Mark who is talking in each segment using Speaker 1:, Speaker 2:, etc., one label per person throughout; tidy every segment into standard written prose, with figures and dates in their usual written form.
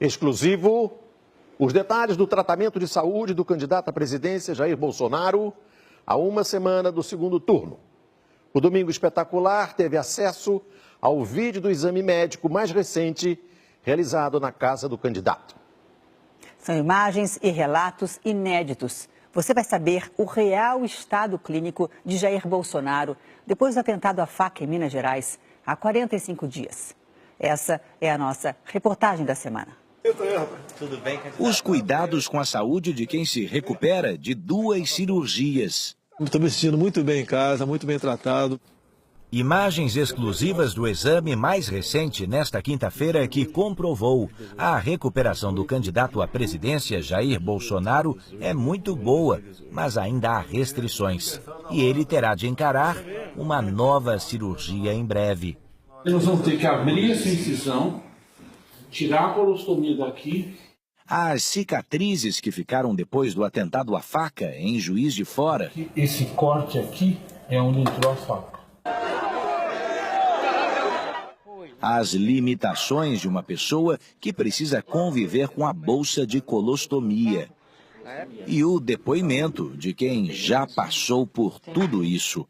Speaker 1: Exclusivo, os detalhes do tratamento de saúde do candidato à presidência Jair Bolsonaro a uma semana do segundo turno. O Domingo Espetacular teve acesso ao vídeo do exame médico mais recente realizado na casa do candidato.
Speaker 2: São imagens e relatos inéditos. Você vai saber o real estado clínico de Jair Bolsonaro depois do atentado à faca em Minas Gerais, há 45 dias. Essa é a nossa reportagem da semana.
Speaker 3: Tudo bem, os cuidados com a saúde de quem se recupera de 2 cirurgias.
Speaker 4: Estou me sentindo muito bem em casa, muito bem tratado.
Speaker 3: Imagens exclusivas do exame mais recente nesta quinta-feira que comprovou a recuperação do candidato à presidência Jair Bolsonaro é muito boa, mas ainda há restrições. E ele terá de encarar uma nova cirurgia em breve.
Speaker 5: Nós vamos ter que abrir essa incisão, tirar a colostomia daqui.
Speaker 3: As cicatrizes que ficaram depois do atentado à faca em Juiz de Fora.
Speaker 5: Esse corte aqui é onde entrou a faca.
Speaker 3: As limitações de uma pessoa que precisa conviver com a bolsa de colostomia. E o depoimento de quem já passou por tudo isso.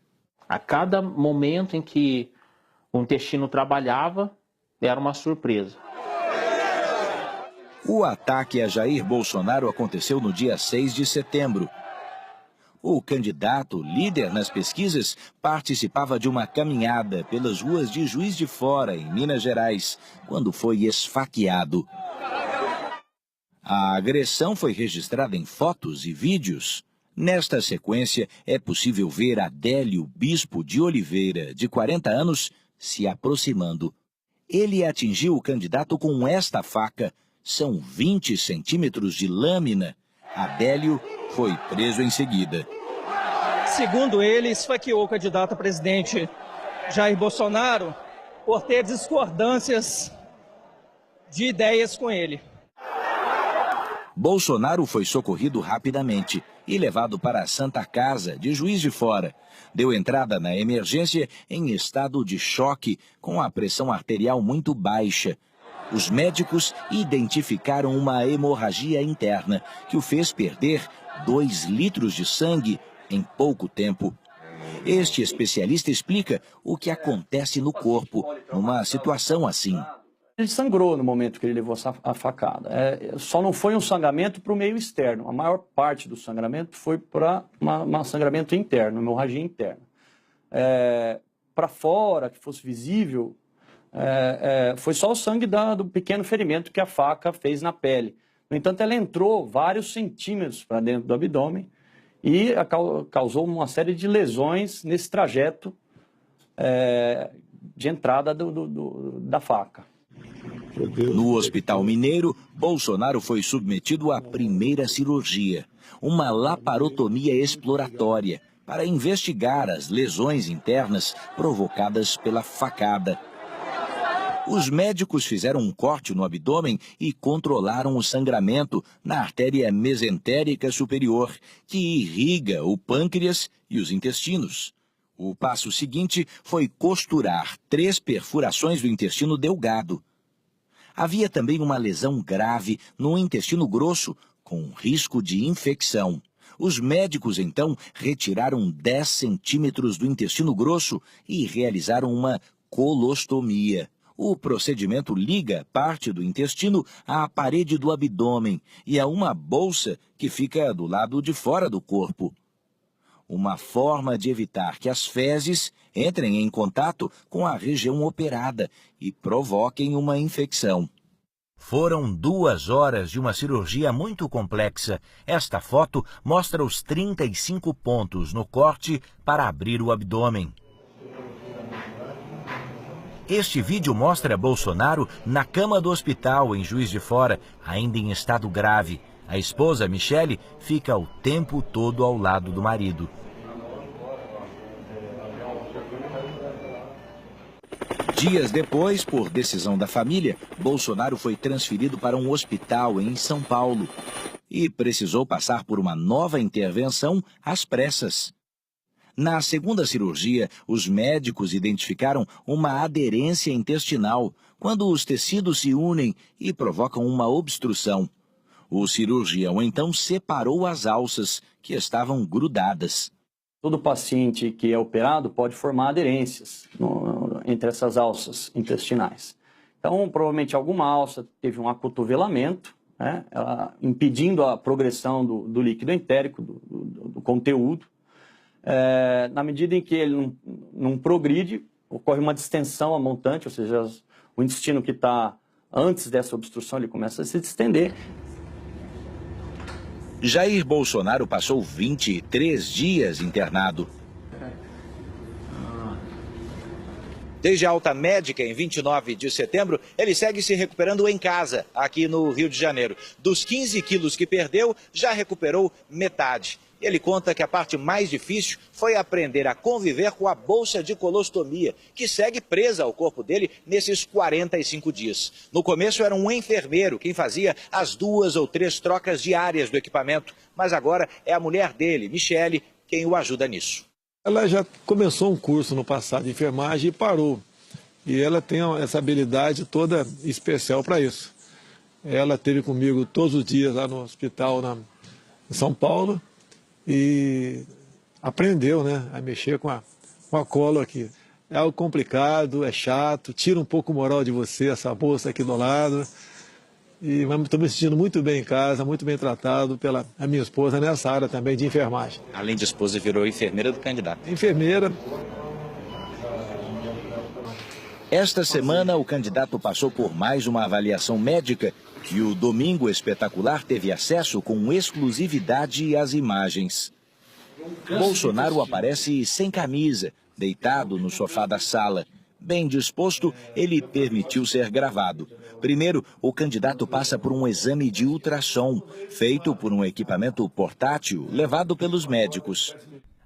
Speaker 6: A cada momento em que o intestino trabalhava, era uma surpresa.
Speaker 3: O ataque a Jair Bolsonaro aconteceu no dia 6 de setembro. O candidato, líder nas pesquisas, participava de uma caminhada pelas ruas de Juiz de Fora, em Minas Gerais, quando foi esfaqueado. A agressão foi registrada em fotos e vídeos. Nesta sequência, é possível ver Adélio Bispo de Oliveira, de 40 anos, se aproximando. Ele atingiu o candidato com esta faca. São 20 centímetros de lâmina. Adélio foi preso em seguida.
Speaker 7: Segundo ele, esfaqueou o candidato a presidente Jair Bolsonaro por ter discordâncias de ideias com ele.
Speaker 3: Bolsonaro foi socorrido rapidamente e levado para a Santa Casa, de Juiz de Fora. Deu entrada na emergência em estado de choque, com a pressão arterial muito baixa. Os médicos identificaram uma hemorragia interna que o fez perder 2 litros de sangue em pouco tempo. Este especialista explica o que acontece no corpo numa situação assim.
Speaker 8: Ele sangrou no momento que ele levou a facada. Só não foi um sangramento para o meio externo. A maior parte do sangramento foi para um sangramento interno, uma hemorragia interna. Para fora, que fosse visível, foi só o sangue do pequeno ferimento que a faca fez na pele. No entanto, ela entrou vários centímetros para dentro do abdômen e causou uma série de lesões nesse trajeto de entrada da faca.
Speaker 3: No Hospital Mineiro, Bolsonaro foi submetido à primeira cirurgia, uma laparotomia exploratória, para investigar as lesões internas provocadas pela facada. Os médicos fizeram um corte no abdômen e controlaram o sangramento na artéria mesentérica superior, que irriga o pâncreas e os intestinos. O passo seguinte foi costurar 3 perfurações do intestino delgado. Havia também uma lesão grave no intestino grosso, com risco de infecção. Os médicos, então, retiraram 10 centímetros do intestino grosso e realizaram uma colostomia. O procedimento liga parte do intestino à parede do abdômen e a uma bolsa que fica do lado de fora do corpo. Uma forma de evitar que as fezes entrem em contato com a região operada e provoquem uma infecção. Foram 2 horas de uma cirurgia muito complexa. Esta foto mostra os 35 pontos no corte para abrir o abdômen. Este vídeo mostra Bolsonaro na cama do hospital em Juiz de Fora, ainda em estado grave. A esposa, Michele, fica o tempo todo ao lado do marido. Dias depois, por decisão da família, Bolsonaro foi transferido para um hospital em São Paulo e precisou passar por uma nova intervenção às pressas. Na segunda cirurgia, os médicos identificaram uma aderência intestinal, quando os tecidos se unem e provocam uma obstrução. O cirurgião então separou as alças, que estavam grudadas.
Speaker 8: Todo paciente que é operado pode formar aderências entre essas alças intestinais. Então, provavelmente alguma alça teve um acotovelamento, né, impedindo a progressão do líquido entérico, do conteúdo. Na medida em que ele não progride, ocorre uma distensão a montante, ou seja, o intestino que está antes dessa obstrução ele começa a se distender.
Speaker 3: Jair Bolsonaro passou 23 dias internado. Desde a alta médica em 29 de setembro, ele segue se recuperando em casa, aqui no Rio de Janeiro. Dos 15 quilos que perdeu, já recuperou metade. Ele conta que a parte mais difícil foi aprender a conviver com a bolsa de colostomia, que segue presa ao corpo dele nesses 45 dias. No começo era um enfermeiro quem fazia as 2 ou 3 trocas diárias do equipamento, mas agora é a mulher dele, Michele, quem o ajuda nisso.
Speaker 4: Ela já começou um curso no passado de enfermagem e parou. E ela tem essa habilidade toda especial para isso. Ela esteve comigo todos os dias lá no hospital em São Paulo e aprendeu, né, a mexer com a cola aqui. É algo complicado, é chato, tira um pouco o moral de você, essa bolsa aqui do lado. E estou me sentindo muito bem em casa, muito bem tratado pela minha esposa nessa área também de enfermagem.
Speaker 3: Além de esposa, virou enfermeira do candidato.
Speaker 4: Enfermeira.
Speaker 3: Esta semana, o candidato passou por mais uma avaliação médica e o Domingo Espetacular teve acesso com exclusividade às imagens. Bolsonaro aparece sem camisa, deitado no sofá da sala. Bem disposto, ele permitiu ser gravado. Primeiro, o candidato passa por um exame de ultrassom, feito por um equipamento portátil levado pelos médicos.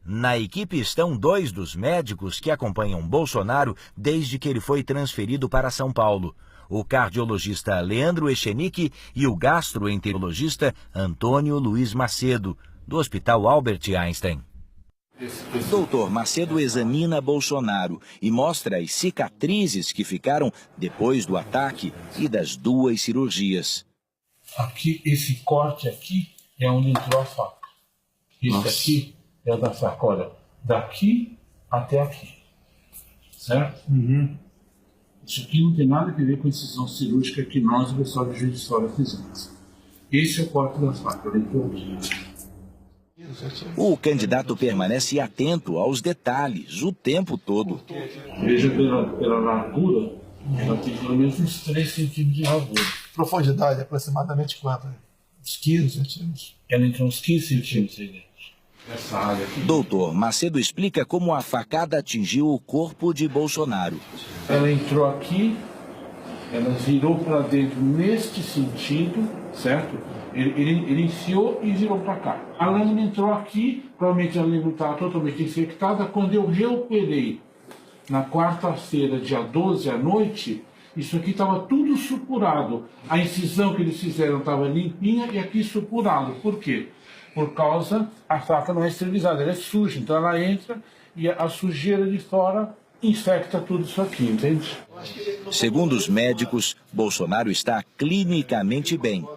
Speaker 3: Na equipe estão 2 dos médicos que acompanham Bolsonaro desde que ele foi transferido para São Paulo. O cardiologista Leandro Echenique e o gastroenterologista Antônio Luiz Macedo, do Hospital Albert Einstein. Doutor Macedo examina Bolsonaro e mostra as cicatrizes que ficaram depois do ataque e das 2 cirurgias.
Speaker 5: Aqui, esse corte aqui é onde entrou a faca. Isso aqui é o da faca, olha, daqui até aqui, certo? Isso aqui não tem nada a ver com a incisão cirúrgica que nós, o pessoal de Juiz de Fora, fizemos. Esse é o corte da faca, ele entrou aqui.
Speaker 3: O candidato permanece atento aos detalhes o tempo todo.
Speaker 5: Veja pela largura, ela tem pelo menos uns 3 centímetros de largura.
Speaker 4: Profundidade aproximadamente quanto? Uns 15 centímetros.
Speaker 5: Ela entrou uns 15 centímetros aí dentro. Essa área aqui.
Speaker 3: Doutor Macedo explica como a facada atingiu o corpo de Bolsonaro.
Speaker 5: Ela entrou aqui, ela virou para dentro neste sentido, certo? Ele enfiou e virou para cá. A lâmina entrou aqui, provavelmente a lâmina estava totalmente infectada. Quando eu reoperei na quarta-feira, dia 12 à noite, isso aqui estava tudo supurado. A incisão que eles fizeram estava limpinha e aqui supurado. Por quê? Por causa, a faca não é esterilizada, ela é suja. Então ela entra e a sujeira de fora infecta tudo isso aqui, entende?
Speaker 3: Segundo os médicos, Bolsonaro está clinicamente bem.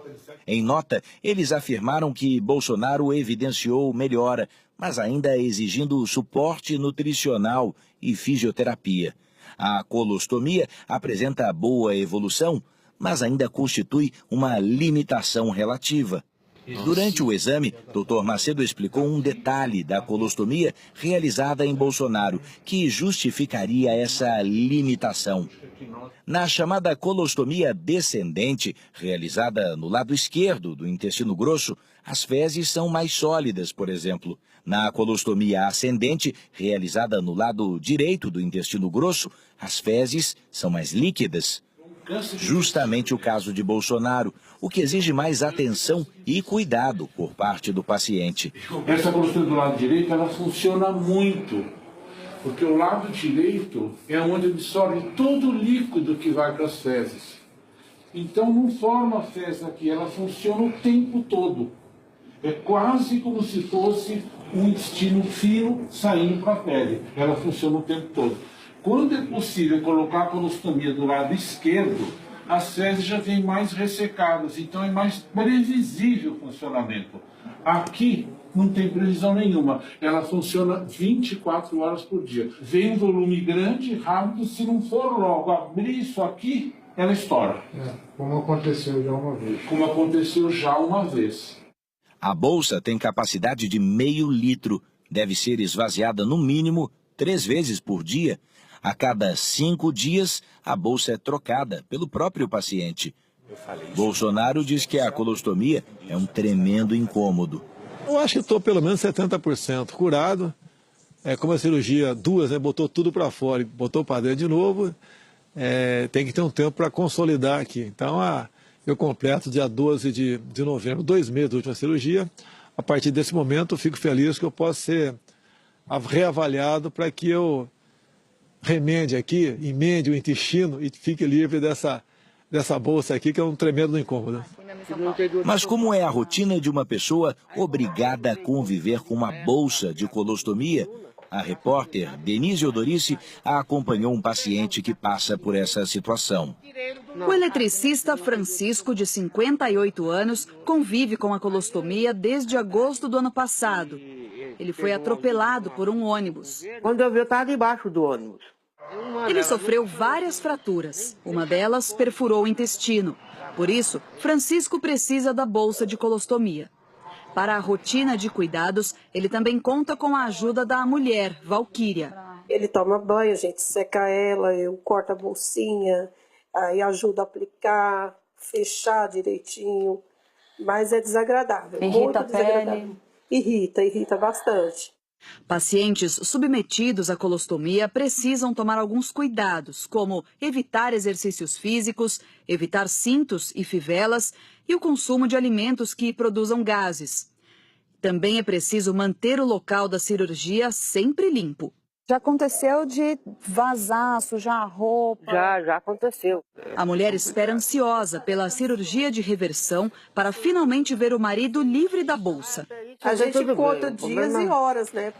Speaker 3: Em nota, eles afirmaram que Bolsonaro evidenciou melhora, mas ainda exigindo suporte nutricional e fisioterapia. A colostomia apresenta boa evolução, mas ainda constitui uma limitação relativa. Durante o exame, Dr. Macedo explicou um detalhe da colostomia realizada em Bolsonaro, que justificaria essa limitação. Na chamada colostomia descendente, realizada no lado esquerdo do intestino grosso, as fezes são mais sólidas, por exemplo. Na colostomia ascendente, realizada no lado direito do intestino grosso, as fezes são mais líquidas. Justamente o caso de Bolsonaro, o que exige mais atenção e cuidado por parte do paciente.
Speaker 5: Essa colostomia do lado direito, ela funciona muito, porque o lado direito é onde absorve todo o líquido que vai para as fezes. Então não forma a fezes aqui, ela funciona o tempo todo. É quase como se fosse um intestino fino saindo para a pele. Ela funciona o tempo todo. Quando é possível colocar a colostomia do lado esquerdo, as fezes já vêm mais ressecadas, então é mais previsível o funcionamento. Aqui não tem previsão nenhuma, ela funciona 24 horas por dia. Vem um volume grande, rápido, se não for logo abrir isso aqui, ela estoura.
Speaker 9: Como aconteceu já uma vez.
Speaker 5: Como aconteceu já uma vez.
Speaker 3: A bolsa tem capacidade de meio litro, deve ser esvaziada no mínimo 3 vezes por dia. A cada 5 dias, a bolsa é trocada pelo próprio paciente. Bolsonaro diz que a colostomia é um tremendo incômodo.
Speaker 4: Eu acho que estou pelo menos 70% curado. Como a cirurgia, 2, né, botou tudo para fora e botou para dentro de novo, tem que ter um tempo para consolidar aqui. Então, eu completo dia 12 de novembro, 2 meses da última cirurgia. A partir desse momento, eu fico feliz que eu possa ser reavaliado para que eu remende aqui, emende o intestino e fique livre dessa bolsa aqui, que é um tremendo incômodo.
Speaker 3: Mas como é a rotina de uma pessoa obrigada a conviver com uma bolsa de colostomia? A repórter Denise Odorici acompanhou um paciente que passa por essa situação.
Speaker 10: O eletricista Francisco, de 58 anos, convive com a colostomia desde agosto do ano passado. Ele foi atropelado por um ônibus.
Speaker 11: Quando eu vi, eu estava debaixo do ônibus.
Speaker 10: Ele sofreu várias fraturas. Uma delas perfurou o intestino. Por isso, Francisco precisa da bolsa de colostomia. Para a rotina de cuidados, ele também conta com a ajuda da mulher, Valquíria.
Speaker 12: Ele toma banho, a gente seca ela, eu corto a bolsinha, aí ajudo a aplicar, fechar direitinho. Mas é desagradável.
Speaker 2: Irrita a pele?
Speaker 12: Irrita bastante.
Speaker 10: Pacientes submetidos à colostomia precisam tomar alguns cuidados, como evitar exercícios físicos, evitar cintos e fivelas e o consumo de alimentos que produzam gases. Também é preciso manter o local da cirurgia sempre limpo.
Speaker 13: Já aconteceu de vazar, sujar a roupa?
Speaker 11: Já aconteceu.
Speaker 10: A mulher espera ansiosa pela cirurgia de reversão para finalmente ver o marido livre da bolsa.
Speaker 12: A gente conta dias e horas, né?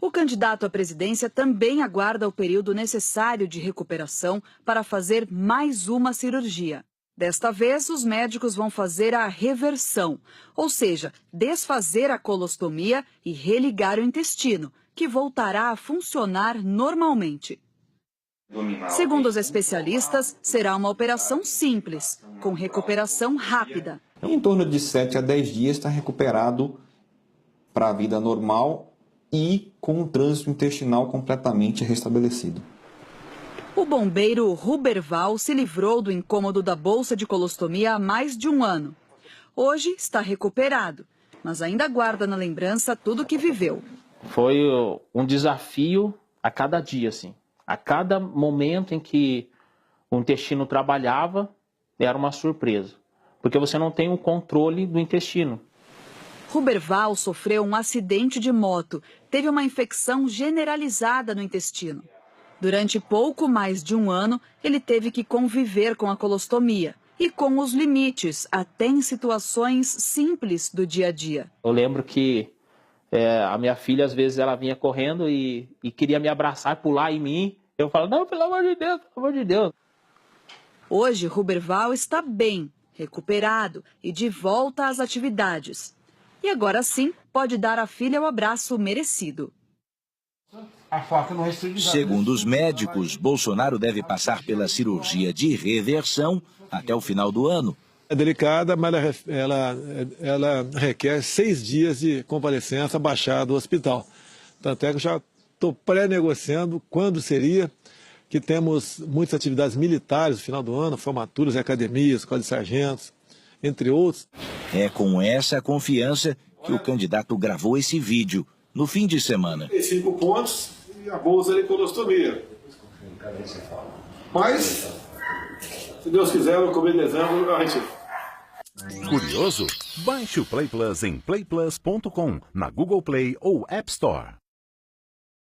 Speaker 10: O candidato à presidência também aguarda o período necessário de recuperação para fazer mais uma cirurgia. Desta vez, os médicos vão fazer a reversão, ou seja, desfazer a colostomia e religar o intestino, que voltará a funcionar normalmente. Segundo os especialistas, será uma operação simples, com recuperação rápida.
Speaker 14: Em torno de 7 a 10 dias está recuperado para a vida normal e com o trânsito intestinal completamente restabelecido.
Speaker 10: O bombeiro Ruberval se livrou do incômodo da bolsa de colostomia há mais de um ano. Hoje está recuperado, mas ainda guarda na lembrança tudo o que viveu.
Speaker 6: Foi um desafio a cada dia, assim. A cada momento em que o intestino trabalhava, era uma surpresa. Porque você não tem o controle do intestino.
Speaker 10: Ruberval sofreu um acidente de moto, teve uma infecção generalizada no intestino. Durante pouco mais de um ano, ele teve que conviver com a colostomia e com os limites, até em situações simples do dia a dia.
Speaker 6: Eu lembro que a minha filha, às vezes, ela vinha correndo e queria me abraçar, pular em mim. Eu falo, não, pelo amor de Deus, pelo amor de Deus.
Speaker 10: Hoje, Ruberval está bem, recuperado e de volta às atividades. E agora sim, pode dar à filha o abraço merecido.
Speaker 3: Segundo os médicos, Bolsonaro deve passar pela cirurgia de reversão até o final do ano.
Speaker 4: É delicada, mas ela requer 6 dias de convalescença baixada do hospital. Tanto é que eu já estou pré-negociando quando seria, que temos muitas atividades militares no final do ano, formaturas em academias, escola de sargentos, entre outros.
Speaker 3: É com essa confiança que o candidato gravou esse vídeo no fim de semana.
Speaker 15: 5 pontos e a bolsa de colostomia. Mas, se Deus quiser, no começo de dezembro, a gente...
Speaker 16: Curioso? Baixe o Play Plus em playplus.com, na Google Play ou App Store.